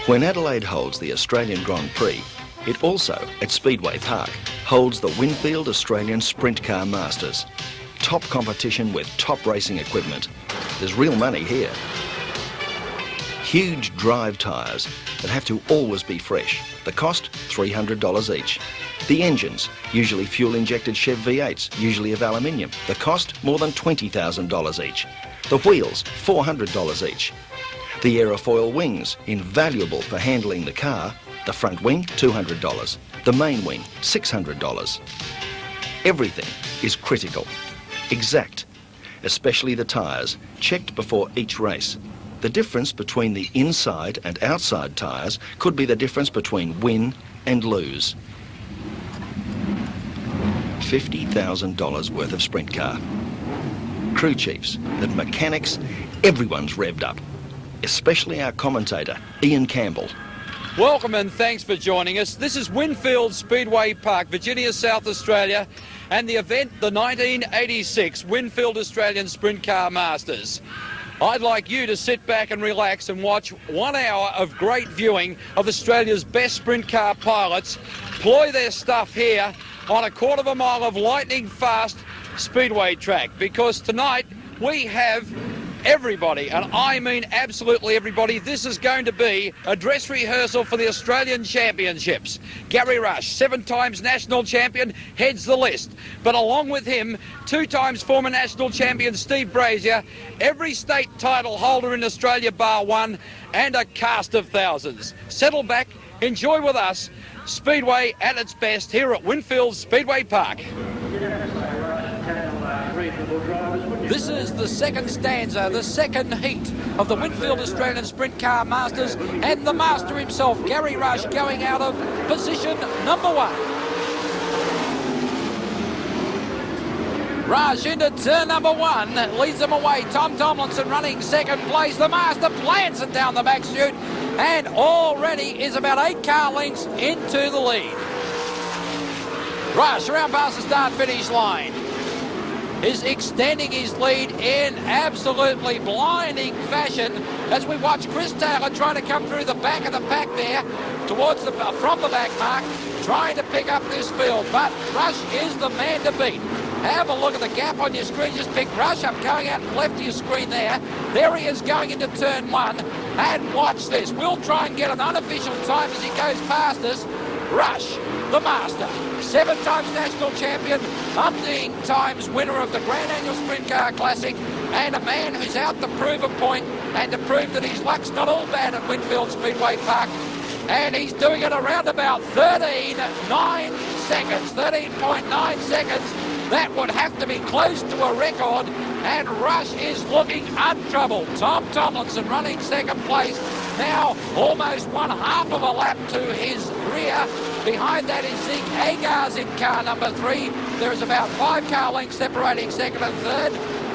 When Adelaide holds the Australian Grand Prix, it also, at Speedway Park, holds the Winfield Australian Sprintcar Masters. Top competition with top racing equipment. There's real money here. Huge drive tyres that have to always be fresh. The cost, $300 each. The engines, usually fuel-injected Chev V8s, usually of aluminium. The cost, more than $20,000 each. The wheels, $400 each. The aerofoil wings, invaluable for handling the car. The front wing, $200. The main wing, $600. Everything is critical, exact, especially the tyres, checked before each race. The difference between the inside and outside tyres could be the difference between win and lose. $50,000 worth of sprint car. Crew chiefs, the mechanics, everyone's revved up. Especially our commentator, Ian Campbell. Welcome and thanks for joining us. This is Winfield Speedway Park, Virginia, South Australia, and the event, the 1986 Winfield Australian Sprintcar Masters. I'd like you to sit back and relax and watch 1 hour of great viewing of Australia's best sprint car pilots ploy their stuff here on a quarter of a mile of lightning fast speedway track, because tonight we have everybody, and I mean absolutely everybody. This is going to be a dress rehearsal for the Australian Championships. Garry Rush, 7 times national champion, heads the list. But along with him, 2 times former national champion Steve Brazier, every state title holder in Australia bar one, and a cast of thousands. Settle back, enjoy with us Speedway at its best here at Winfield Speedway Park. This is the second stanza, the second heat of the Winfield Australian Sprint Car Masters, and the master himself, Garry Rush, going out of position number 1. Rush into turn number 1, leads them away. Tom Tomlinson running second place. The master plants it down the back chute and already is about 8 car lengths into the lead. Rush around past the start-finish line is extending his lead in absolutely blinding fashion as we watch Chris Taylor trying to come through the back of the pack there towards the from the back mark, trying to pick up this field, but Rush is the man to beat. Have a look at the gap on your screen. Just pick Rush up, going out and left of your screen there. There he is going into turn 1, and watch this. We'll try and get an unofficial time as he goes past us. Rush, the master, 7 times national champion, umpteen times winner of the Grand Annual Sprint Car Classic, and a man who's out to prove a point and to prove that his luck's not all bad at Winfield Speedway Park. And he's doing it around about 13.9 seconds. That would have to be close to a record, and Rush is looking untroubled. Tom Tomlinson running second place, now almost 1/2 of a lap to his rear. Behind that is Zeke Agars in car number 3. There is about 5 car lengths separating second and third,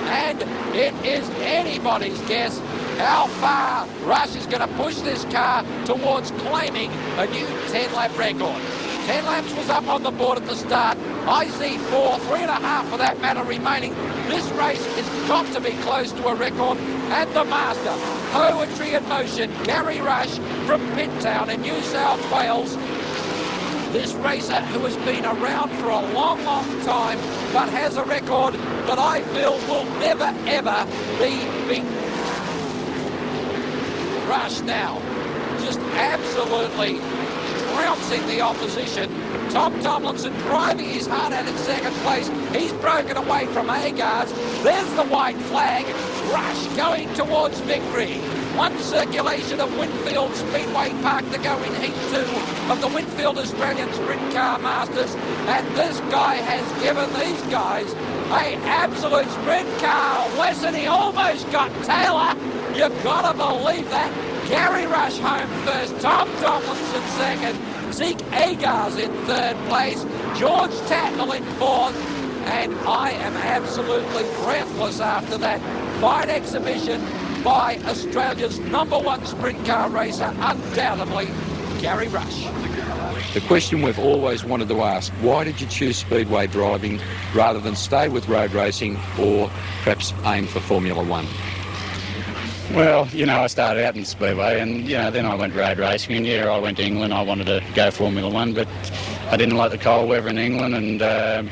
and it is anybody's guess how far Rush is going to push this car towards claiming a new 10-lap record. 10 laps was up on the board at the start. I see 3.5 for that matter remaining. This race has got to be close to a record, and the master, poetry in motion, Garry Rush from Pitttown in New South Wales. This racer who has been around for a long, long time, but has a record that I feel will never, ever be beaten. Rush now, just absolutely trouncing the opposition. Tom Tomlinson driving his heart out in second place. He's broken away from Agars. There's the white flag. Rush going towards victory. 1 circulation of Winfield Speedway Park to go in Heat 2 of the Winfield Australian Sprint Car Masters. And this guy has given these guys an absolute sprint car lesson. He almost got Taylor. You've got to believe that. Garry Rush home first, Tom Tomlinson second, Zeke Agars in third place, George Tatnell in 4th, and I am absolutely breathless after that fine exhibition by Australia's #1 sprint car racer, undoubtedly Garry Rush. The question we've always wanted to ask, why did you choose speedway driving rather than stay with road racing or perhaps aim for Formula 1? Well, I started out in Speedway and, then I went road racing and, I went to England. I wanted to go Formula 1, but I didn't like the cold weather in England and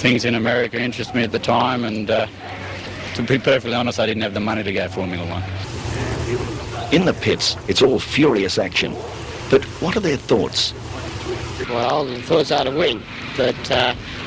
things in America interested me at the time and to be perfectly honest, I didn't have the money to go Formula 1. In the pits, it's all furious action. But what are their thoughts? Well, the thoughts are to win, but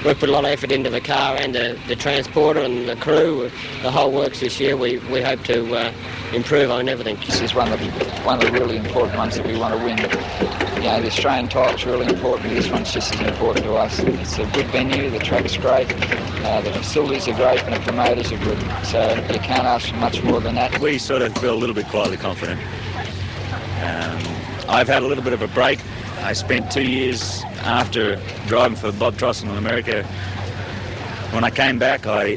we've put a lot of effort into the car and the transporter and the crew, the whole works this year. We hope to improve on everything. This is one of the really important ones that we want to win. The Australian title's really important. This one's just as important to us. It's a good venue, the track's great, the facilities are great and the promoters are good. So you can't ask for much more than that. We sort of feel a little bit quietly confident. I've had a little bit of a break. I spent 2 years after driving for Bob Trosson in America. When I came back, I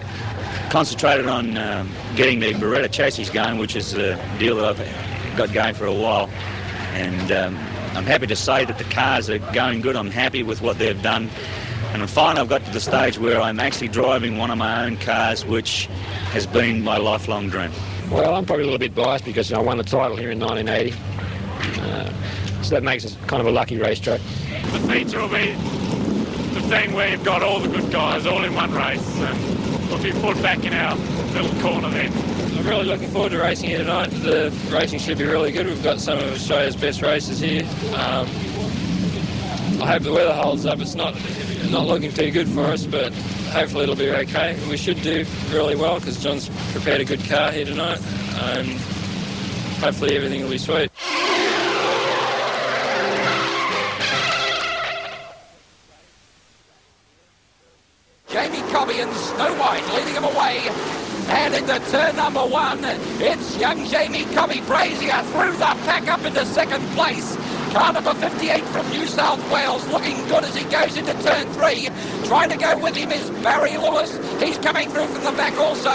concentrated on getting the Beretta chassis going, which is a deal that I've got going for a while. And I'm happy to say that the cars are going good. I'm happy with what they've done. And finally I've got to the stage where I'm actually driving one of my own cars, which has been my lifelong dream. Well, I'm probably a little bit biased because I won the title here in 1980. So that makes us kind of a lucky racetrack. The feature will be the thing where you've got all the good guys all in one race. We'll be put back in our little corner then. I'm really looking forward to racing here tonight. The racing should be really good. We've got some of Australia's best racers here. I hope the weather holds up. It's not looking too good for us, but hopefully it'll be okay. We should do really well because John's prepared a good car here tonight, and hopefully everything will be sweet. Cobby and Snow White leading him away. And into turn number one, it's young Jamie Cobby. Brazier through the pack up into second place. Car number 58 from New South Wales looking good as he goes into turn three. Trying to go with him is Barry Lewis. He's coming through from the back also.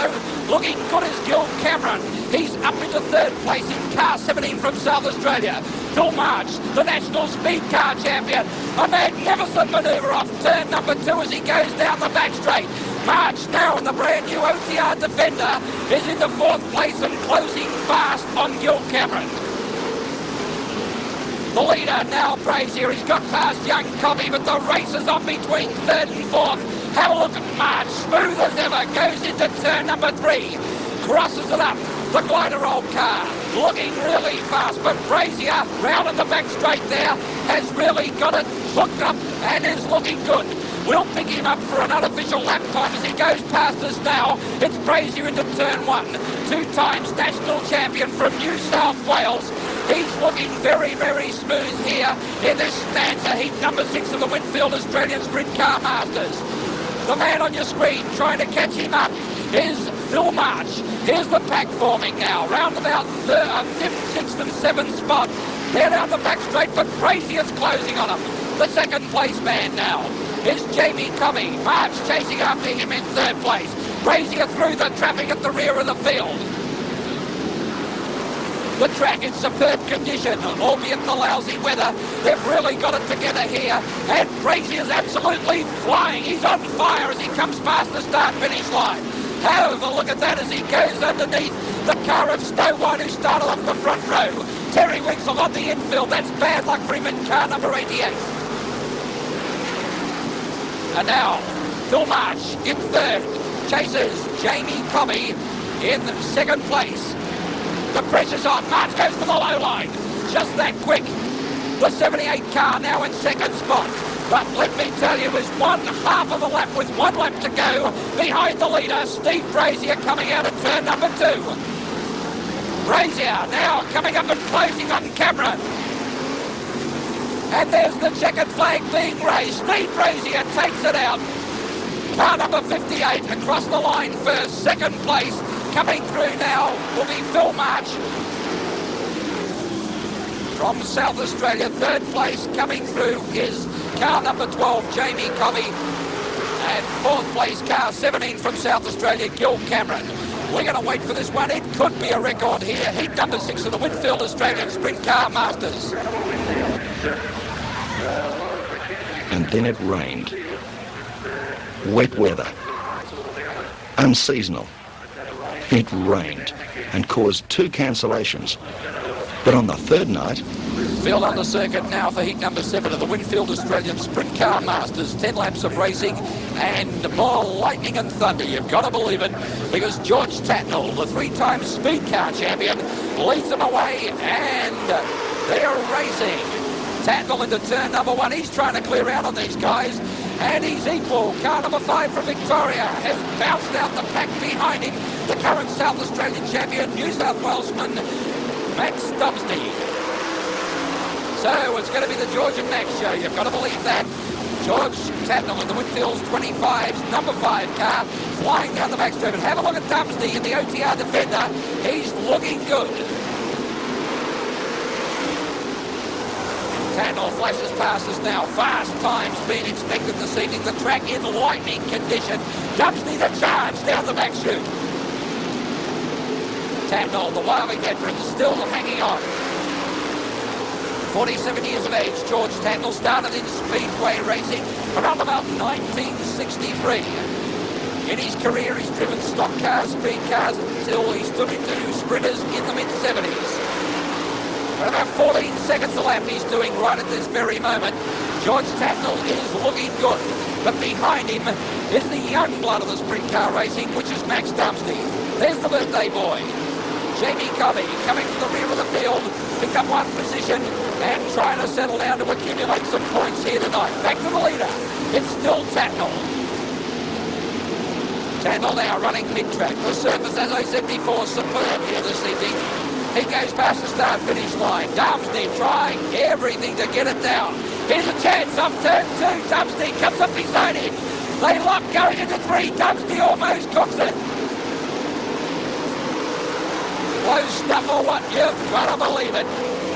Looking good as Gil Cameron. He's up into third place in car 17 from South Australia. Phil March, the national speed car champion. A magnificent manoeuvre off turn number two as he goes down the back straight. March now in the brand new OTR Defender is into fourth place and closing fast on Gil Cameron. The leader now Brazier. He's got past young Cobby, but the race is on between third and fourth. Have a look at March, smooth as ever, goes into turn number three. Crosses it up, the glider roll car, looking really fast, but Brazier, round in the back straight there, has really got it hooked up and is looking good. We'll pick him up for an unofficial lap time as he goes past us now. It's Brazier into turn one, 2 times national champion from New South Wales. He's looking very, very smooth here in this stanza heat number 6 of the Winfield Australian Sprintcar Masters. The man on your screen trying to catch him up is Phil March. Here's the pack forming now, round about 5th, 6th and 7th spot. They're down the back straight, but Brazier's closing on him. The second place man now is Jamie Cobby. March chasing after him in third place. Brazier through the traffic at the rear of the field. The track in superb condition, albeit the lousy weather. They've really got it together here. And Brazier's absolutely flying. He's on fire as he comes past the start-finish line. Have a look at that as he goes underneath the car of Snow White, who started off the front row. Terry Winsell on the infield. That's bad luck for him in car number 88. And now, Phil March in third. Chases Jamie Cobby in second place. The pressure's on. March goes for the low line. Just that quick. The 78 car now in second spot. But let me tell you, is 1/2 of the lap with 1 lap to go. Behind the leader, Steve Brazier coming out of turn number 2. Brazier now coming up and closing on Cameron. And there's the checkered flag being raised. Steve Brazier takes it out. Car number 58 across the line first. Second place coming through now will be Phil March. From South Australia, third place coming through is car number 12, Jamie Cobby. And fourth place, car 17 from South Australia, Gil Cameron. We're going to wait for this one. It could be a record here. Heat number 6 of the Winfield Australian Sprintcar Masters. And then it rained. Wet weather. Unseasonal. It rained. and caused 2 cancellations. But on the third night, Field on the circuit now for heat number 7 of the Winfield Australian Sprintcar Masters. 10 laps of racing and more lightning and thunder. You've got to believe it, because George Tatnell, the 3-time speed car champion, leads them away, and they're racing. Tatnell into turn number 1. He's trying to clear out on these guys, and he's equal. Car number 5 from Victoria has bounced out the pack behind him. The current South Australian champion, New South Welshman, Max Dumesny. So it's going to be the George and Max show. You've got to believe that. George Tatnell in the Winfield's 25's number 5 car, flying down the backstrap. And have a look at Dumesny in the OTR Defender. He's looking good. Tatnell flashes past us now. Fast times being expected this evening. The track in lightning condition. Dumesny the charge down the back chute. Tatnell, the wily veteran, still hanging on. 47 years of age, George Tatnell started in Speedway racing around about 1963. In his career, he's driven stock cars, speed cars, until he stood into sprinters in the mid-70s. At about 14 seconds a lap he's doing right at this very moment. George Tatnell is looking good, but behind him is the young blood of the sprint car racing, which is Max Dumesny. There's the birthday boy. Jamie Cobby coming from the rear of the field, picked up 1 position and trying to settle down to accumulate some points here tonight. Back to the leader. It's still Tatnell. Tatnell now running mid-track. The surface, as I said before, superb here this evening. He goes past the start-finish line. Dumesny trying everything to get it down. Here's a chance off turn 2. Dumesny comes up beside him. They lock going into 3. Dumesny almost cooks it. Close stuff or what? You've got to believe it.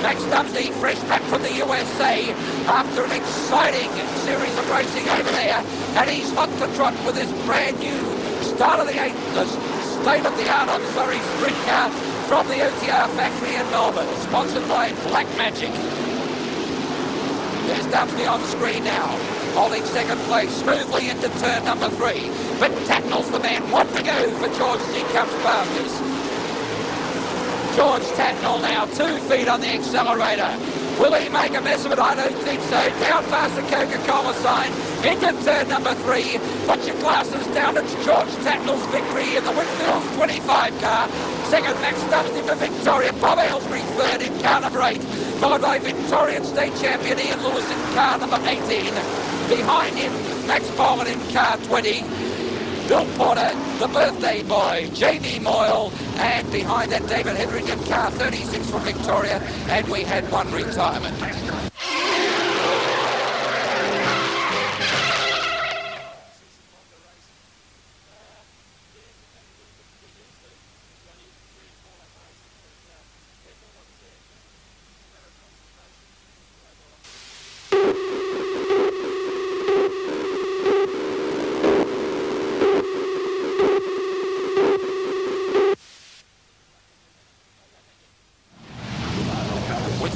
Max Dumesny, fresh back from the USA after an exciting series of racing over there, and he's hot to trot with this brand new state-of-the-art sprint car from the OTR factory in Melbourne, sponsored by Black Magic. There's Dumesny on the screen now, holding second place smoothly into turn number 3. But Tatnell's the man. What to go for George Zeke Agars. George Tatnell now, 2 feet on the accelerator. Will he make a mess of it? I don't think so. Down past the Coca-Cola sign, into turn number 3. Put your glasses down. It's George Tatnell's victory in the Winfield 25 car. Second, Max Dumesny for Victoria. Bob Aylesbury third in car number 8. Followed by Victorian State Champion Ian Lewis in car number 18. Behind him, Max Bowman in car 20. Bill Porter, the birthday boy, Jamie Moyle, and behind that David Hedrick in car 36 from Victoria, and we had 1 retirement.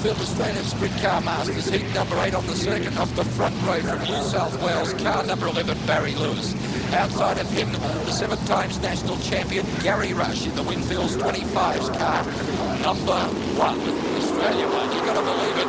Australian Sprintcar Masters, heat number 8 on the circuit off the front row from New South Wales, car number 11, Barry Lewis. Outside of him, the 7 times national champion, Garry Rush in the Winfield's 25's car number 1, Australia 1. You've got to believe it.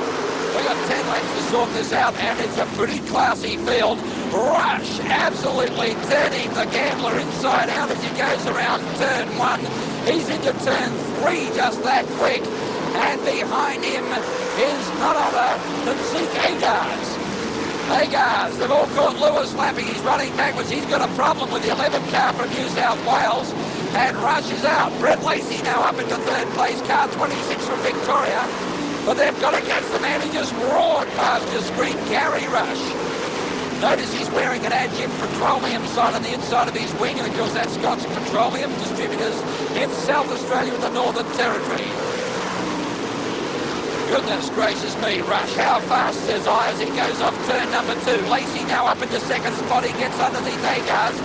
We've got 10 laps to sort this out, and it's a pretty classy field. Rush absolutely turning the gambler inside out as he goes around turn 1. He's into turn 3 just that quick. And behind him is none other than Zeke Agars. Agars, they've all caught Lewis lapping. He's running backwards. He's got a problem with the 11 car from New South Wales. And Rush is out. Brett Lacey now up into third place. Car 26 from Victoria. But they've got to catch the man who just roared past your screen, Garry Rush. Notice he's wearing an Adjib Petroleum sign on the inside of his wing. And of course that's Scott's Petroleum distributors in South Australia and the Northern Territory. Goodness gracious me, Rush, how fast says I as he goes off turn number 2. Lacey now up into second spot. He gets underneath Agars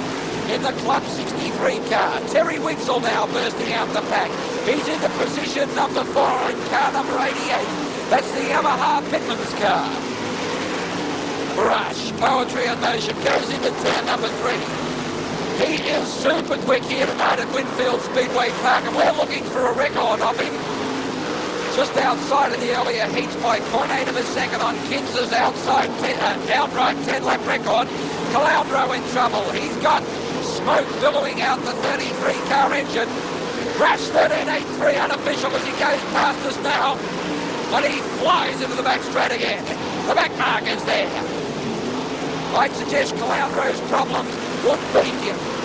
in the Club 63 car. Terry Wigsell now bursting out the pack. He's into position number 4 in car number 88. That's the Yamaha Pitman's car. Rush, poetry in motion, goes into turn number 3. He is super quick here tonight at Winfield Speedway Park, and we're looking for a record of him. Just outside of the earlier heats by 0.8 of a second on Kins's outright 10-lap record. Caloundro in trouble. He's got smoke billowing out the 33-car engine. Rush 13.83 unofficial as he goes past us now. But he flies into the back straight again. The back mark is there. I'd suggest Caloundro's problems would be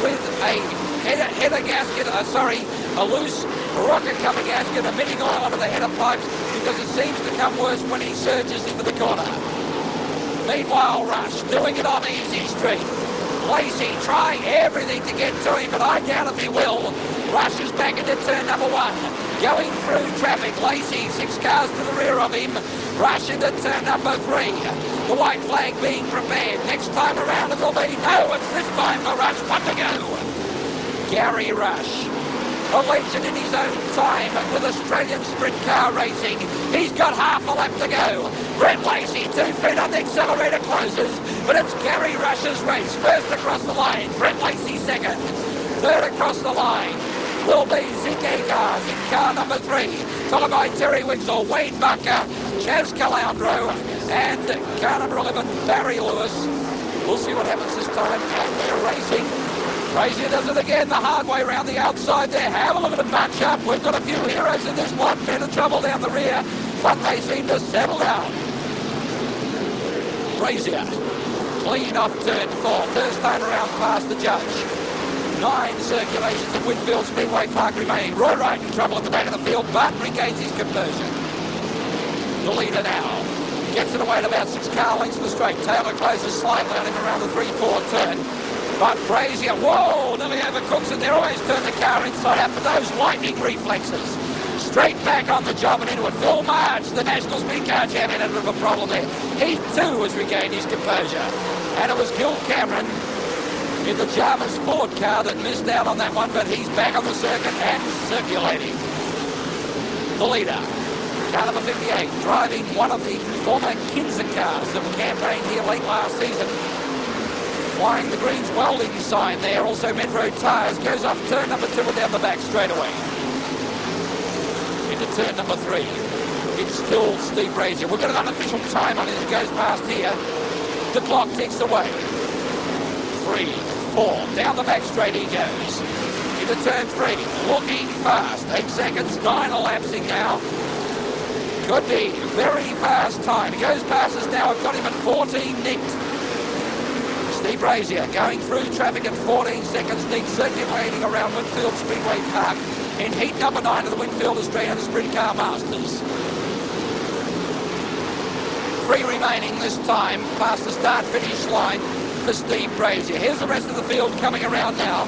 with a header gasket, a loose rocket cover gasket emitting oil onto the header pipes, because it seems to come worse when he surges into the corner. Meanwhile, Rush doing it on easy street. Lacey trying everything to get to him, but I doubt if he will. Rush is back into turn number 1. Going through traffic, Lacey 6 cars to the rear of him. Rush into turn number 3. The white flag being prepared. Next time around it will be, no, it's this time for Rush. 1 to go. Garry Rush, a legend in his own time with Australian Sprintcar Racing. He's got half a lap to go. Brett Lacey 2 feet on the accelerator closes, but it's Garry Rush's race. First across the line, Brett Lacey second. Third across the line will be Zeke Agars in car number 3, followed by Terry Winslow, Wayne Bucker, Chaz Caloundro, and car number 11, Barry Lewis. We'll see what happens this time. We're racing. Brazier does it again, the hard way around the outside there. Have a look at the match up. We've got a few heroes in this one. Bit of trouble down the rear, but they seem to settle down. Brazier, clean off turn 4. First time around past the judge. 9 circulations at Winfield Speedway Park remaining. Roy Wright in trouble at the back of the field, but regains his composure. The leader now gets it away at about 6 car lengths of the straight. Taylor closes slightly on him around the 3-4 turn. But Brazier, whoa, nearly overcooks it. They always turn the car inside out for those lightning reflexes. Straight back on the job and into it. Phil March, the National Speedcar Champion, had a bit of a problem there. He too has regained his composure. And it was Gil Cameron in the Jarvis Ford car that missed out on that one, but he's back on the circuit and circulating. The leader, car number 58, driving one of the former Kinsa cars that campaigned here late last season. Flying the Greens welding sign there, also Metro Tyres, goes off turn number 2 and down the back straight away. Into turn number 3. It's still Steve Brazier. We've got an unofficial time on it as it goes past here. The clock ticks away. 3, 4, down the back straight he goes. Into turn 3, looking fast. 8 seconds, 9 elapsing now. Could be very fast time. He goes past us now. I've got him at 14 nicked. Steve Brazier going through traffic at 14 seconds, needs circulating around Winfield Speedway Park in heat number 9 of the Winfield Australian Sprintcar Masters. 3 remaining this time past the start-finish line for Steve Brazier. Here's the rest of the field coming around now.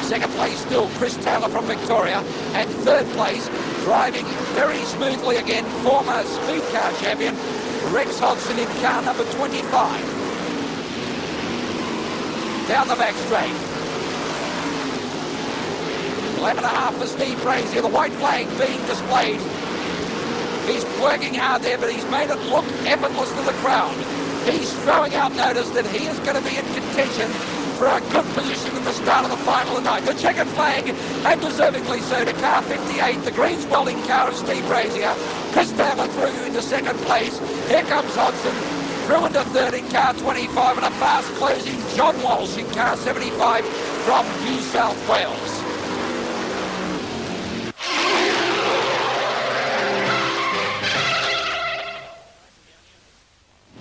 Second place still Chris Taylor from Victoria, and third place, driving very smoothly again, former Speedcar champion Rex Hodgson in car number 25. Down the back straight. 11.5 for Steve Brazier, the white flag being displayed. He's working hard there, but he's made it look effortless to the crowd. He's throwing out notice that he is going to be in contention for a good position at the start of the final tonight. The checkered flag, and deservingly so, to car 58, the Greens welding car of Steve Brazier. Chris Taylor through into second place. Here comes Hodgson. Through into third in car 25, and a fast closing John Walsh in car 75 from New South Wales.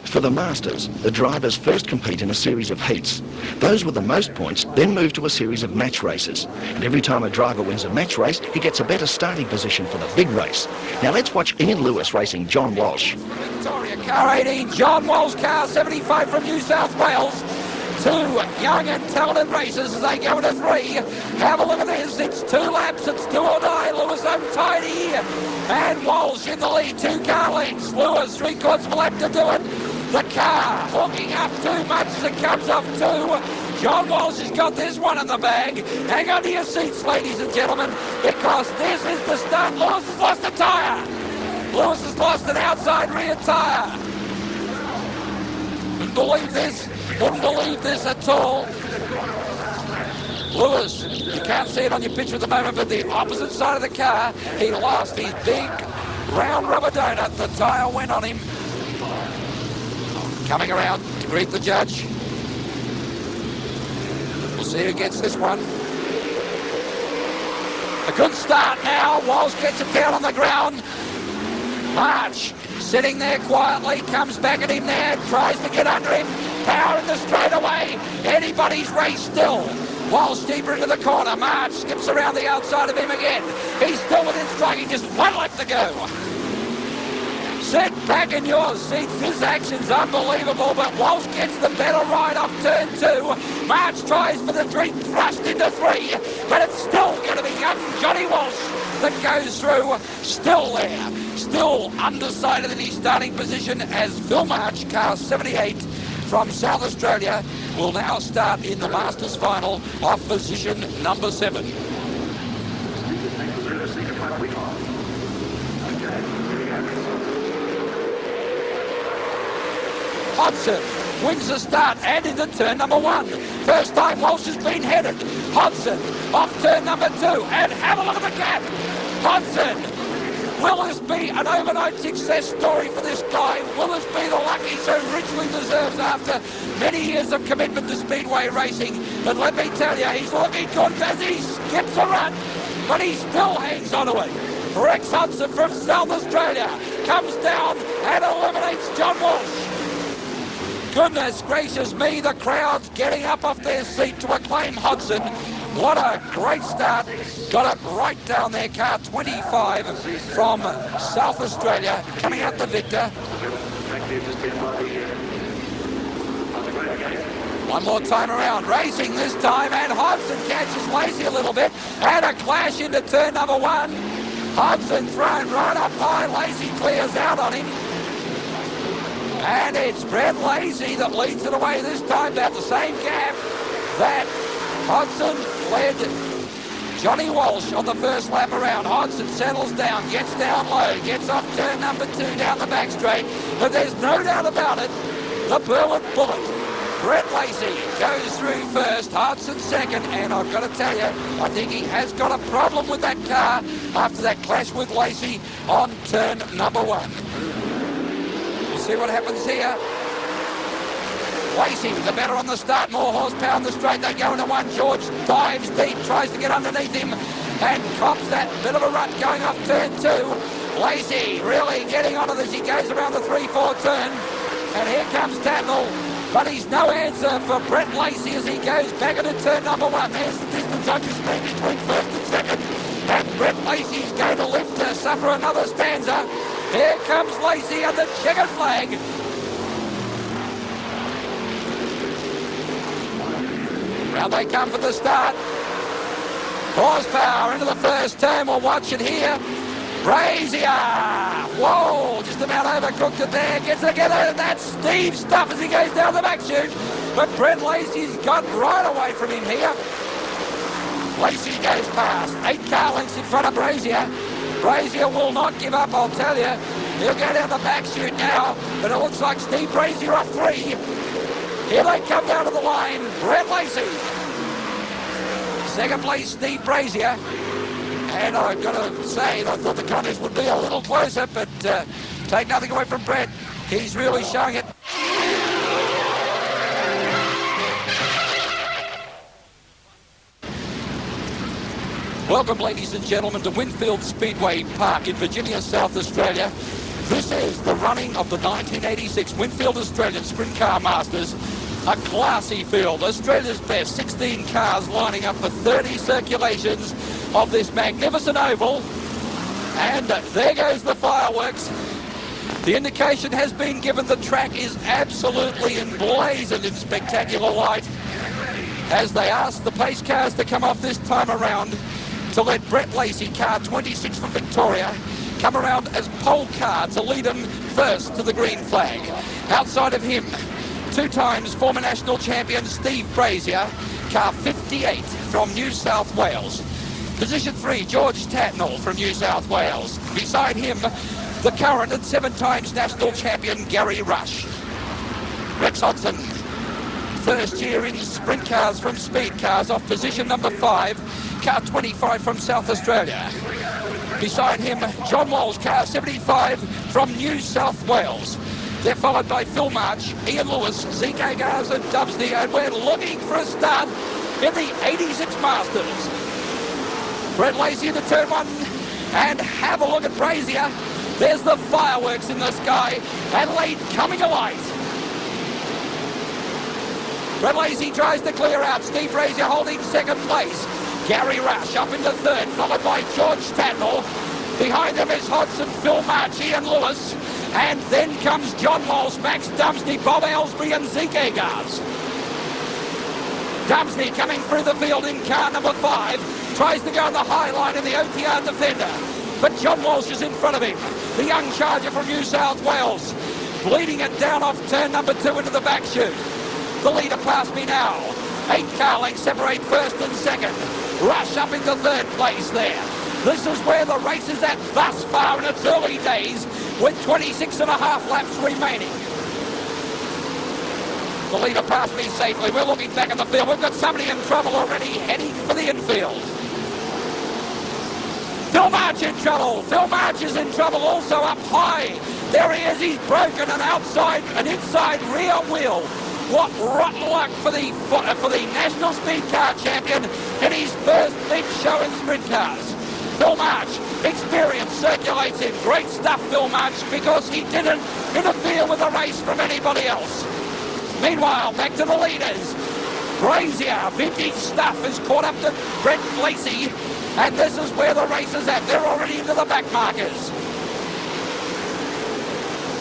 For the Masters, the drivers first compete in a series of heats. Those with the most points then move to a series of match races. And every time a driver wins a match race, he gets a better starting position for the big race. Now let's watch Ian Lewis racing John Walsh. Victoria, car 18, John Walsh, car 75 from New South Wales. 2 young and talented racers as they go into 3. Have a look at this. It's 2 laps. It's 2 or die. Lewis untidy. And Walsh in the lead. 2 car lengths. Lewis 3/4 of a lap to do it. The car hooking up too much as it comes off 2. John Walsh has got this one in the bag. Hang on to your seats, ladies and gentlemen, because this is the start. Lewis has lost a tyre. Lewis has lost an outside rear tyre. Believe this, Wouldn't believe this at all. Lewis, you can't see it on your picture at the moment, but the opposite side of the car, he lost his big round rubber donut. The tyre went on him. Coming around to greet the judge. We'll see who gets this one. A good start now. Walsh gets it down on the ground. March sitting there quietly, comes back at him there, tries to get under him. Power in the straightaway. Anybody's race still. Walsh deeper into the corner. March skips around the outside of him again. He's still within striking, just one lap to go. Sit back in your seats. This action's unbelievable, but Walsh gets the better ride off turn 2. March tries for the dream thrust into 3, but it's still going to be young Johnny Walsh that goes through. Still there, still undecided in his starting position as Phil March, car 78 from South Australia, will now start in the Masters final off position number 7. Hodgson wins the start and into turn number 1. First time Walsh has been headed. Hodgson off turn number 2, and have a look at the gap. Hodgson, will this be an overnight success story for this guy? Will this be the luck he so richly deserves after many years of commitment to speedway racing? But let me tell you, he's looking good as he skips a run, but he still hangs on to it. Rex Hodgson from South Australia comes down and eliminates John Walsh. Goodness gracious me, the crowd's getting up off their seat to acclaim Hodgson. What a great start. Got it right down there, car 25 from South Australia, coming out the victor. One more time around, racing this time, and Hodgson catches Lacey a little bit, and a clash into turn number 1. Hodgson thrown right up high, Lacey clears out on him. And it's Brett Lacey that leads it away this time, about the same gap that Hodgson led Johnny Walsh on the first lap around. Hodgson settles down, gets down low, gets off turn number 2 down the back straight. But there's no doubt about it, the Berlin Bullet. Brett Lacey goes through first, Hodgson second, and I've got to tell you, I think he has got a problem with that car after that clash with Lacey on turn number 1. See what happens here. Lacey, the better on the start, more horsepower on the straight. They go into 1. George dives deep, tries to get underneath him, and cops that bit of a rut going off turn 2. Lacey really getting onto this. He goes around the 3-4 turn, and here comes Tatnell, but he's no answer for Brett Lacey as he goes back into turn number 1. There's the distance on his speed between first and second, and Brett Lacey's going to live to suffer another stanza. Here comes Lacey and the checkered flag. Round they come for the start. Horsepower into the first turn. We'll watch it here. Brazier. Whoa, just about overcooked it there. Gets together, and that's Steve stuff as he goes down the back chute. But Brett Lacey's got right away from him here. Lacey goes past. 8 car lengths in front of Brazier. Brazier will not give up, I'll tell you. He'll go down the back chute now, but it looks like Steve Brazier off 3. Here they come down to the line. Brett Lacey. Second place, Steve Brazier. And I've got to say, I thought the contest would be a little closer, but take nothing away from Brett. He's really showing it. Welcome, ladies and gentlemen, to Winfield Speedway Park in Virginia, South Australia. This is the running of the 1986 Winfield Australian Sprintcar Masters. A classy field, Australia's best, 16 cars lining up for 30 circulations of this magnificent oval. And there goes the fireworks. The indication has been given the track is absolutely emblazoned in spectacular light as they ask the pace cars to come off this time around to let Brett Lacey, car 26 from Victoria, come around as pole car to lead him first to the green flag. Outside of him, 2 times former national champion Steve Brazier, car 58 from New South Wales. Position 3, George Tatnell from New South Wales. Beside him, the current and 7 times national champion Garry Rush. Rex Hodgson first year in sprint cars from Speed Cars, off position number 5, car 25 from South Australia. Beside him, John Walsh, car 75 from New South Wales. They're followed by Phil March, Ian Lewis, Zeke Agars and Dumesny, and we're looking for a start in the 86 Masters. Brett Lacey into turn 1, and have a look at Brazier. There's the fireworks in the sky. Adelaide coming alight. Brett Lacey tries to clear out. Steve Brazier holding second place. Garry Rush up into third, followed by George Tatnell. Behind him is Hodgson, Phil March, Ian Lewis. And then comes John Walsh, Max Dumesny, Bob Aylesbury and Zeke Agars. Dumesny coming through the field in car number 5. Tries to go on the high line in the OTR Defender. But John Walsh is in front of him. The young charger from New South Wales. Bleeding it down off turn number 2 into the back chute. The leader past me now. 8 car lengths separate first and second. Rush up into third place there. This is where the race is at thus far in its early days, with 26 and a half laps remaining. The leader passed me safely. We're looking back at the field. We've got somebody in trouble already heading for the infield. Phil March in trouble. Phil March is in trouble also up high. There he is. He's broken an inside rear wheel. What rotten luck for the National Speed Car Champion in his first big show in sprint cars. Phil March, experience circulates him. Great stuff, Phil March, because he didn't interfere with the race from anybody else. Meanwhile, back to the leaders. Brazier, vintage stuff, is caught up to Brett Lacey, and this is where the race is at. They're already into the back markers.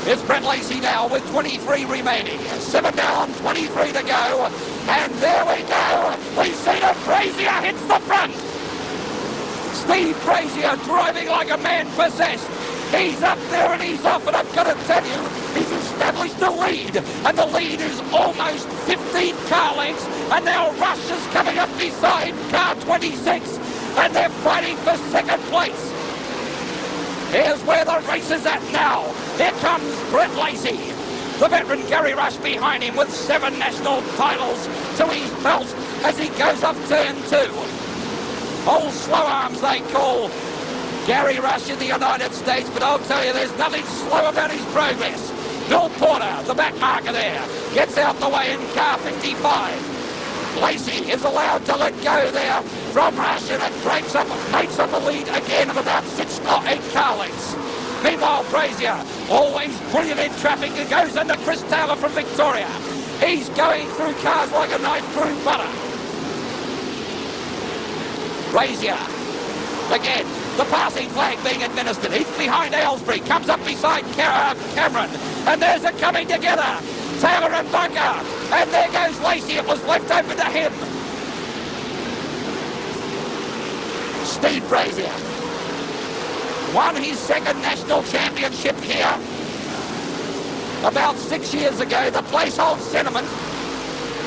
It's Brett Lacey now with 23 remaining. 7 down, 23 to go, and there we go. We've seen it. Brazier hits the front. Steve Brazier driving like a man possessed. He's up there and he's off, and I've got to tell you, he's established a lead, and the lead is almost 15 car lengths, and now Rush is coming up beside car 26, and they're fighting for second place. Here's where the race is at now. Here comes Brett Lacey. The veteran Garry Rush behind him with 7 national titles to his belt as he goes up turn 2. Old slow arms they call Garry Rush in the United States, but I'll tell you there's nothing slow about his progress. Bill Porter, the back marker there, gets out the way in car 55. Lacey is allowed to let go there from Rush, and it makes up the lead again of about 6 or 8 car lengths. Meanwhile, Brazier, always brilliant in traffic, and goes under Chris Taylor from Victoria. He's going through cars like a knife through butter. Brazier, again, the passing flag being administered. He's behind Aylesbury, comes up beside Cameron, and there's a coming together. Taylor and Bunker, and there goes Lacey. It was left open to him. Steve Brazier won his second national championship here about 6 years ago. The place holds sentiment,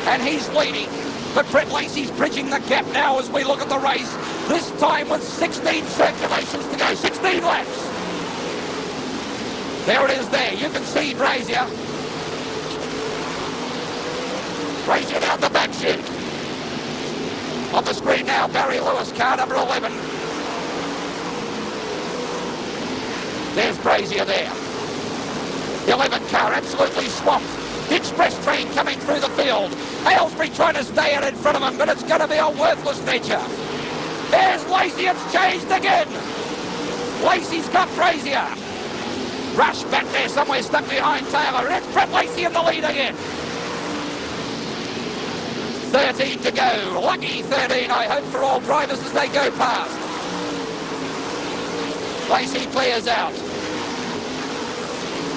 and he's leading. But Brett Lacey's bridging the gap now as we look at the race, this time with 16 circulations to go, 16 laps. There it is there. You can see Brazier. Brazier down the back chute. On the screen now, Barry Lewis, car number 11. There's Brazier there. The 11 car absolutely swamped. The express train coming through the field. Aylesbury trying to stay out in front of him, but it's going to be a worthless venture. There's Lacey, it's changed again. Lacey's got Brazier. Rush back there somewhere, stuck behind Taylor, and it's Brett Lacey in the lead again. 13 to go. Lucky 13, I hope, for all drivers as they go past. Lacey clears out.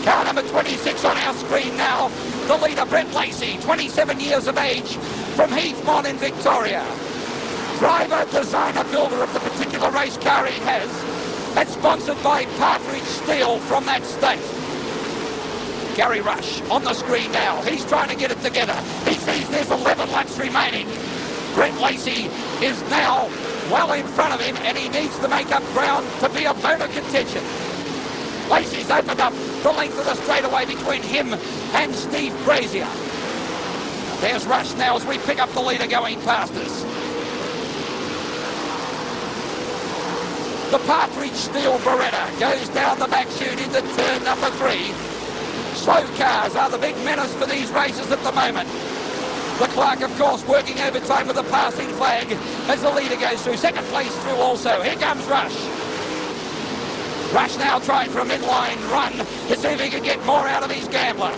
Car number 26 on our screen now. The leader, Brett Lacey, 27 years of age, from Heathmont in Victoria. Driver, designer, builder of the particular race car he has. That's sponsored by Partridge Steel from that state. Garry Rush on the screen now. He's trying to get it together. He sees there's 11 laps remaining. Brett Lacey is now well in front of him, and he needs to make up ground to be a bone of contention. Lacey's opened up the length of the straightaway between him and Steve Brazier. There's Rush now as we pick up the leader going past us. The Partridge Steel Beretta goes down the back chute into turn number 3. Slow cars are the big menace for these races at the moment. The Clark, of course, working overtime with a passing flag as the leader goes through. Second place through also. Here comes Rush. Rush now trying for a midline run to see if he can get more out of his gambler.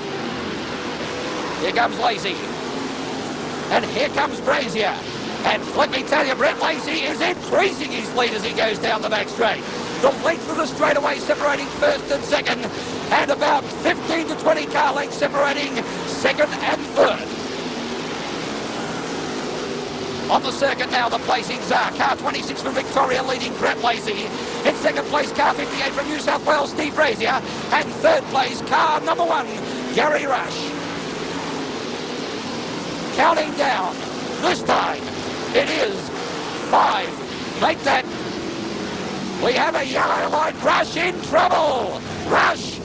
Here comes Lacey. And here comes Brazier. And let me tell you, Brett Lacey is increasing his lead as he goes down the back straight. The length of the straightaway separating first and second, and about 15 to 20 car lengths separating second and third. On the circuit now, the placings are car 26 from Victoria leading Brett Lacey. In second place, car 58 from New South Wales, Steve Brazier. And third place, car number 1, Garry Rush. Counting down. This time, it is 5. Make that. We have a yellow light. Rush in trouble. Rush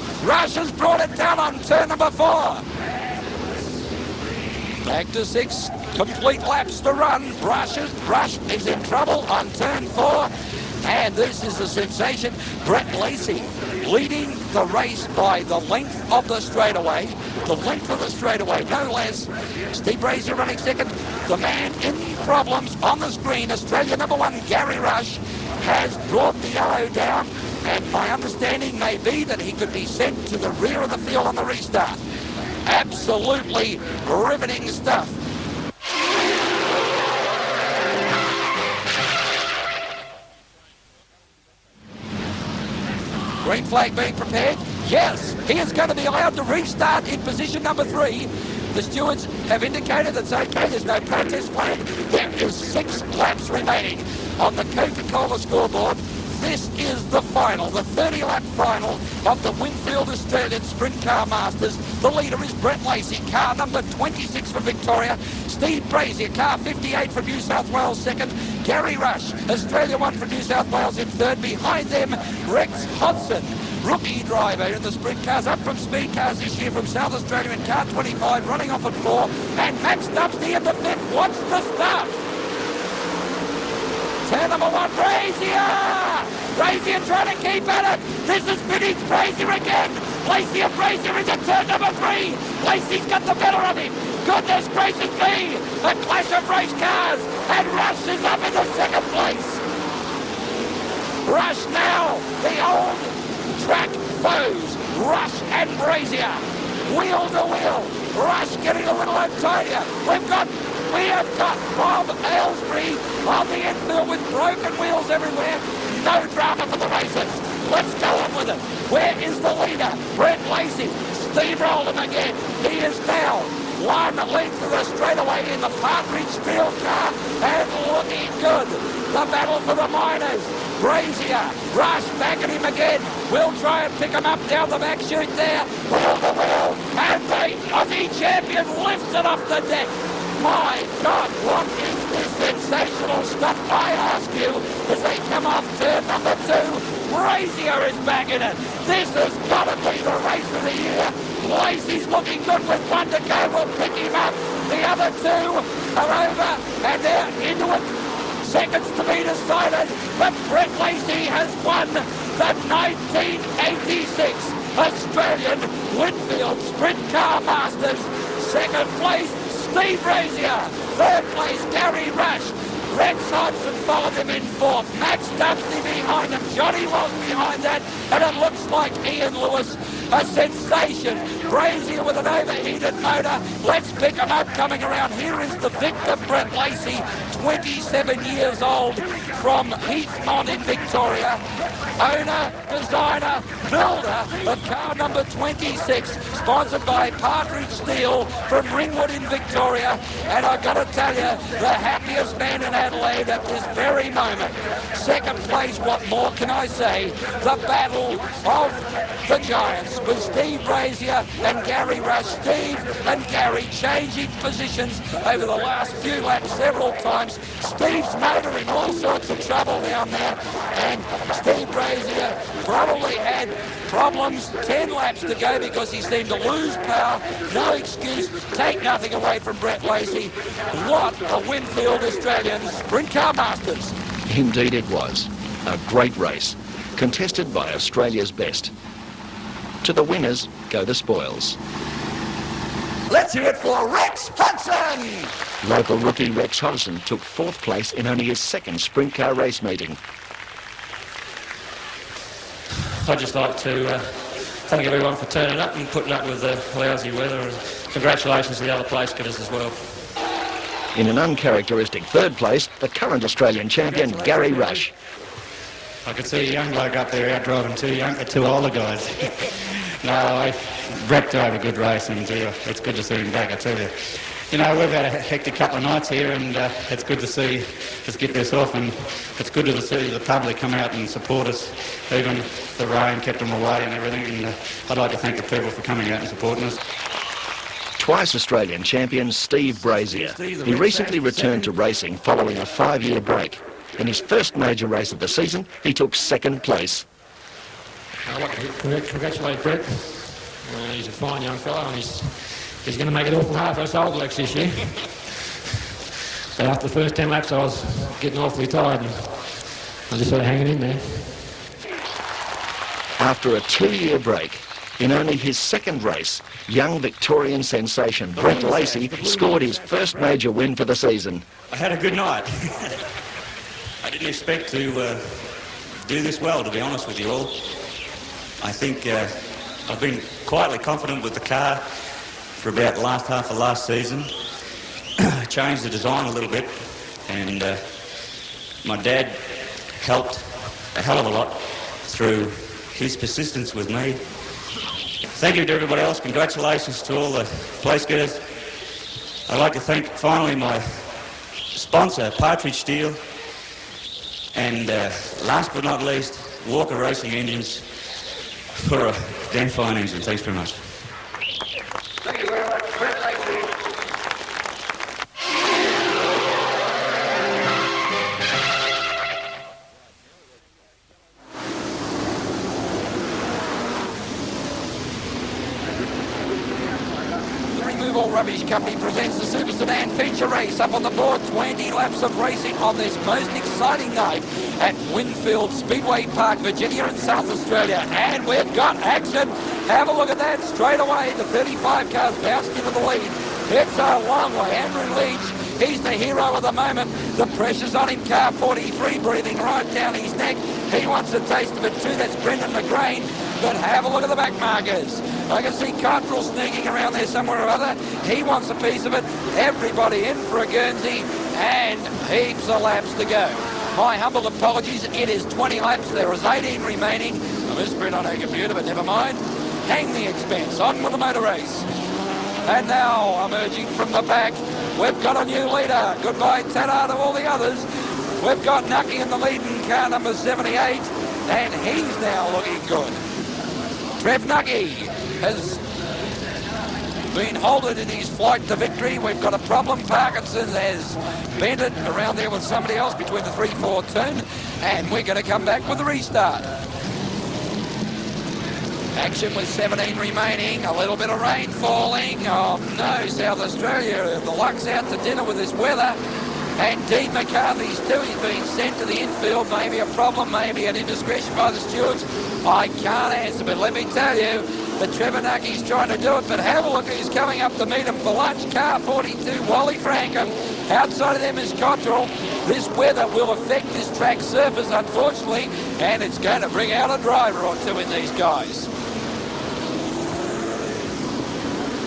has brought it down on turn number 4. Back to 6. Complete laps to run. Rush is in trouble on turn 4. And this is a sensation. Brett Lacey leading the race by the length of the straightaway. The length of the straightaway, no less. Steve Brazier running second. The man in problems on the screen, Australia number 1, Garry Rush, has brought the yellow down. And my understanding may be that he could be sent to the rear of the field on the restart. Absolutely riveting stuff. Green flag being prepared. Yes, he is going to be allowed to restart in position number 3. The stewards have indicated it's okay. There's no protest flag. There is 6 laps remaining on the Coca-Cola scoreboard. This is the final, the 30-lap final of the Winfield Australian Sprintcar Masters. The leader is Brett Lacey, car number 26 from Victoria. Steve Brazier, car 58 from New South Wales, second. Garry Rush, Australia 1 from New South Wales in third. Behind them, Rex Hodgson, rookie driver in the sprint cars, up from speed cars this year from South Australia in car 25, running off at 4. And Max Dumesny in the 5th. What's the start? Turn number 1, Brazier! Brazier trying to keep at it. This is finished. Brazier again. Lacey and Brazier into turn number 3. Lacey's got the better of him. Goodness gracious me. A clash of race cars. And Rush is up in the second place. Rush now. The old track foes. Rush and Brazier. Wheel to wheel. Rush getting a little untidier. We have got Bob Aylesbury on the infield with broken wheels everywhere. No drama for the racers. Let's go on with it. Where is the leader? Brett Lacey. Steve rolled him again. He is now 1 length of the straightaway in the Partridge Steel car and looking good. The battle for the minors. Brazier, Rush back at him again. We'll try and pick him up down the back chute there. Wheel to wheel. And the Aussie champion lifts it off the deck. My God, what is this sensational stuff, I ask you, as they come off turn number 2. Brazier is back in it. This has got to be the race of the year. Lacey's looking good with 1 to go. We'll pick him up. The other 2 are over, and they're into it. Seconds to be decided, but Brett Lacey has won the 1986 Australian Winfield Sprintcar Masters. Second place, Steve Brazier. Third place, Garry Rush. Rex Hodgson followed him in 4th. Max Dumesny behind him. Johnny Walsh behind that. And it looks like Ian Lewis, a sensation. Brazier with an overheated motor. Let's pick him up coming around. Here is the victor, Brett Lacey, 27 years old, from Heathmont in Victoria. Owner, designer, builder of car number 26, sponsored by Partridge Steel from Ringwood in Victoria. And I've got to tell you, the happiest man in Adelaide at this very moment. Second place, what more can I say? The battle of the Giants with Steve Brazier and Garry Rush. Steve and Garry changing positions over the last few laps several times. Steve's motor in all sorts of trouble down there, and Steve Brazier probably had problems 10 laps to go because he seemed to lose power. No excuse, take nothing away from Brett Lacey. What a Winfield Australian Sprintcar Masters. Indeed it was. A great race, contested by Australia's best. To the winners go the spoils. Let's hear it for Rex Hodgson. Local rookie Rex Hodgson took 4th place in only his 2nd sprint car race meeting. I'd just like to thank everyone for turning up and putting up with the lousy weather, and congratulations to the other place getters as well. In an uncharacteristic 3rd place, the current Australian champion, Garry Rush. I could see a young bloke up there out driving two older guys. No, Brett drove a good race, and it's good to see him back, I tell you. You know, we've had a hectic couple of nights here, and it's good to see us get this off, and it's good to see the public come out and support us. Even the rain kept them away and everything, and I'd like to thank the people for coming out and supporting us. Twice Australian champion Steve Brazier. He recently returned to racing following a 5-year break. In his first major race of the season, he took 2nd place. I'd like to congratulate Brett. He's a fine young fellow, and he's going to make it awful hard for us old blokes this year. But after the first 10 laps, I was getting awfully tired, and I just sort of hanging in there. After a 2-year break, in only his 2nd race, young Victorian sensation Brett Lacey scored his first major win for the season. I had a good night. I didn't expect to do this well, to be honest with you all. I think I've been quietly confident with the car for about the last half of last season. I changed the design a little bit, and my dad helped a hell of a lot through his persistence with me. Thank you to everybody else. Congratulations to all the place getters. I'd like to thank finally my sponsor, Partridge Steel, and last but not least, Walker Racing Engines for a damn fine engine. Thanks very much. Thank you very much, Brett Lacey. Removal Rubbish Company presents the Super Sedan feature race up on the board. 20 laps of racing on this most exciting night at Winfield Speedway Park, Virginia in South Australia. And we've got action. Have a look at that straight away. The 35 cars bounced into the lead. It's a long way. Andrew Leach, he's the hero of the moment. The pressure's on him. Car 43 breathing right down his neck. He wants a taste of it too. That's Brendan McGrain. But have a look at the back markers. I can see Cottrell sneaking around there somewhere or other. He wants a piece of it. Everybody in for a Guernsey, and heaps of laps to go. My humble apologies. It is 20 laps. There is 18 remaining. I misprint on our computer, but never mind. Hang the expense. On with the motor race. And now, emerging from the back, we've got a new leader. Goodbye, ta-da to all the others. We've got Nucky in the lead in car number 78, and he's now looking good. Trev Nucky has been halted in his flight to victory. We've got a problem. Parkinson has bent it around there with somebody else between the 3-4 turn, and we're going to come back with a restart. Action with 17 remaining, a little bit of rain falling. Oh no, South Australia, the luck's out to dinner with this weather. And Dean McCarthy's too, he's been sent to the infield. Maybe a problem, maybe an indiscretion by the stewards. I can't answer, but let me tell you, the Trevor Nucky's trying to do it, but have a look who's coming up to meet him for lunch. Car 42, Wally Frankham. Outside of them is Cottrell. This weather will affect this track surface, unfortunately, and it's going to bring out a driver or two in these guys.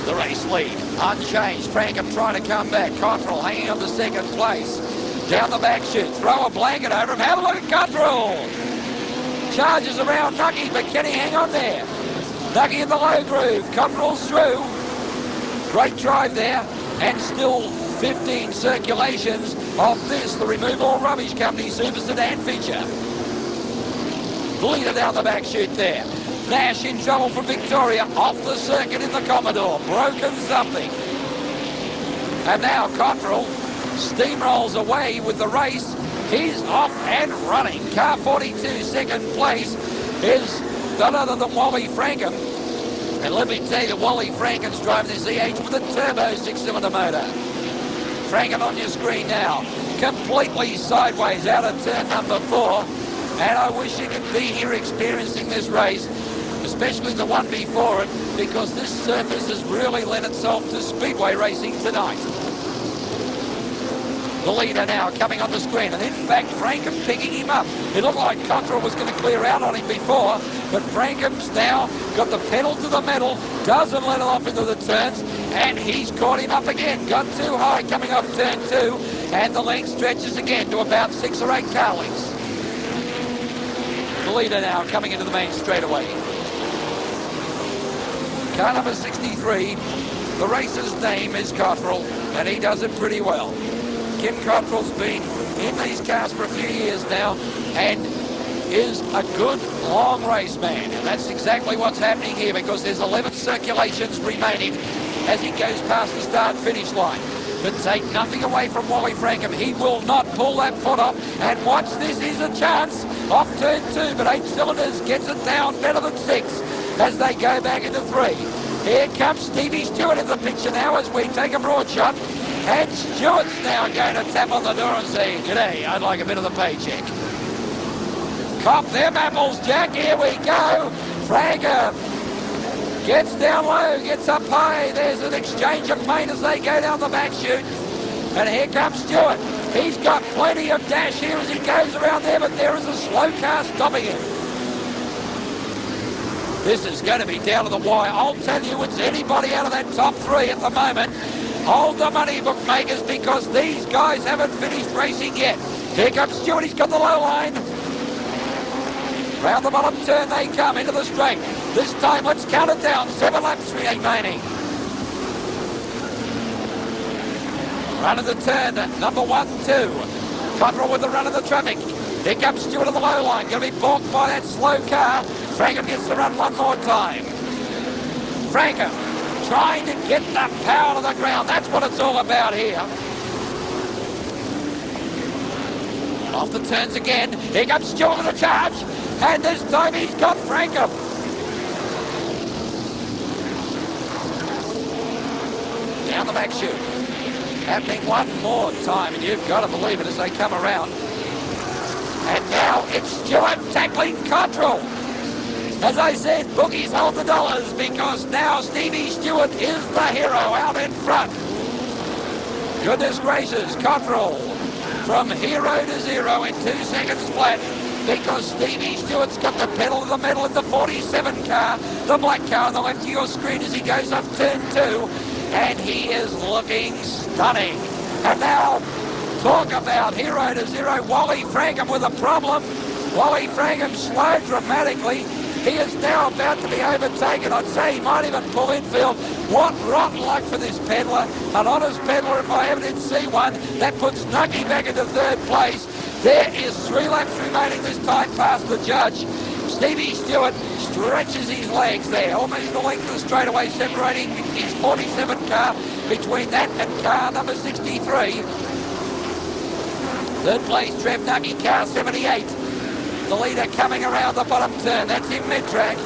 The race lead, unchanged. Frankham trying to come back. Cottrell hanging on to 2nd place. Down the back chute, throw a blanket over him. Have a look at Cottrell. Charges around Nucky, but can he hang on there? Nucky in the low groove. Cottrell's through. Great drive there. And still 15 circulations of this, the Removal Rubbish Company Super Sedan feature. Leader down the back chute there. Nash in trouble from Victoria, off the circuit in the Commodore, broken something. And now Cottrell steamrolls away with the race. He's off and running. Car 42, second place, is none other than Wally Frankham. And let me tell you, Wally Frankham's driving this EH with a turbo 6-cylinder motor. Frankham on your screen now, completely sideways out of turn number 4. And I wish you could be here experiencing this race, especially the one before it, because this surface has really lent itself to speedway racing tonight. The leader now coming on the screen, and in fact Frankham picking him up. It looked like Cottrell was going to clear out on him before, but Frankham's now got the pedal to the metal, doesn't let it off into the turns, and he's caught him up again. Got too high coming off turn 2, and the length stretches again to about 6 or 8 car lengths. The leader now coming into the main straightaway. Car number 63, the racer's name is Cottrell, and he does it pretty well. Kim Cottrell's been in these cars for a few years now and is a good long race man. And that's exactly what's happening here, because there's 11 circulations remaining as he goes past the start-finish line. But take nothing away from Wally Frankham. He will not pull that foot off. And watch, this is a chance off turn 2, but 8 cylinders gets it down better than 6 as they go back into 3. Here comes Stevie Stewart in the picture now as we take a broad shot. And Stewart's now going to tap on the door and say, "G'day, I'd like a bit of the paycheck." Cop them apples, Jack, here we go. Frankham gets down low, gets up high. There's an exchange of paint as they go down the back chute. And here comes Stewart. He's got plenty of dash here as he goes around there, but there is a slow car stopping him. This is going to be down to the wire. I'll tell you, it's anybody out of that top 3 at the moment. Hold the money, bookmakers, because these guys haven't finished racing yet. Here comes Stewart, he's got the low line. Round the bottom turn they come into the straight. This time, let's count it down. 7 laps remaining. Run of the turn, number 1, 2. Cottrell with the run of the traffic. Here comes Stewart on the low line. Going to be balked by that slow car. Frankham gets the run one more time. Frankham trying to get the power to the ground. That's what it's all about here. Off the turns again. Here comes Stewart with a charge. And this time he's got Frankham. Down the back chute. Happening one more time, and you've got to believe it as they come around. And now it's Stewart tackling Cottrell. As I said, bookies hold the dollars, because now Stevie Stewart is the hero out in front. Goodness gracious, Cottrell from hero to 0 in 2 seconds flat, because Stevie Stewart's got the pedal to the metal in the 47 car, the black car on the left of your screen as he goes up turn 2, and he is looking stunning. And now, talk about hero to 0, Wally Frankham with a problem. Wally Frankham slowed dramatically. He is now about to be overtaken. I'd say he might even pull infield. What rotten luck for this peddler. An honest peddler if I ever did see one. That puts Nucky back into 3rd place. There is 3 laps remaining this time past the judge. Stevie Stewart stretches his legs there. Almost the length of the straightaway, separating his 47 car between that and car number 63. 3rd place, Trev Nucky, car 78. The leader coming around the bottom turn. That's in mid-track.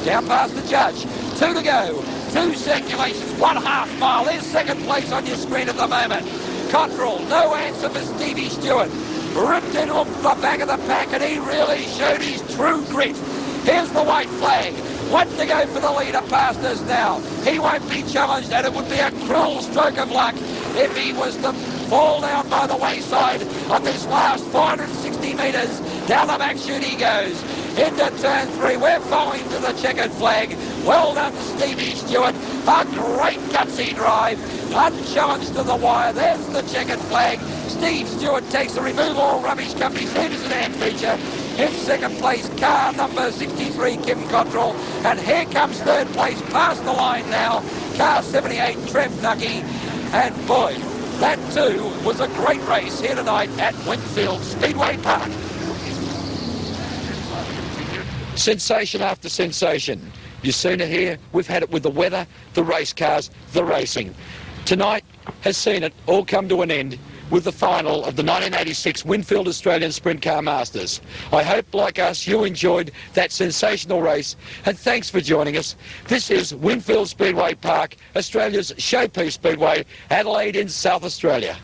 Down past the judge. 2 to go. 2 circulations, 1/2 mile. There's 2nd place on your screen at the moment. Cottrell, no answer for Stevie Stewart. Ripped in off the back of the pack, and he really showed his true grit. Here's the white flag. 1 to go for the leader past us now. He won't be challenged, and it would be a cruel stroke of luck if he was to fall down by the wayside on this last 460 metres. Down the back chute he goes. Into turn 3. We're following to the checkered flag. Well done, Stevie Stewart. A great gutsy drive. Unchallenged to the wire. There's the checkered flag. Steve Stewart takes the Removal Rubbish Company Super Sedan feature. In 2nd place, car number 63, Kim Cottrell. And here comes 3rd place, past the line now. Car 78, Trev Nucky. And boy, that too was a great race here tonight at Winfield Speedway Park. Sensation after sensation. You've seen it here. We've had it with the weather, the race cars, the racing. Tonight has seen it all come to an end with the final of the 1986 Winfield Australian Sprintcar Masters. I hope, like us, you enjoyed that sensational race, and thanks for joining us. This is Winfield Speedway Park, Australia's showpiece speedway, Adelaide in South Australia.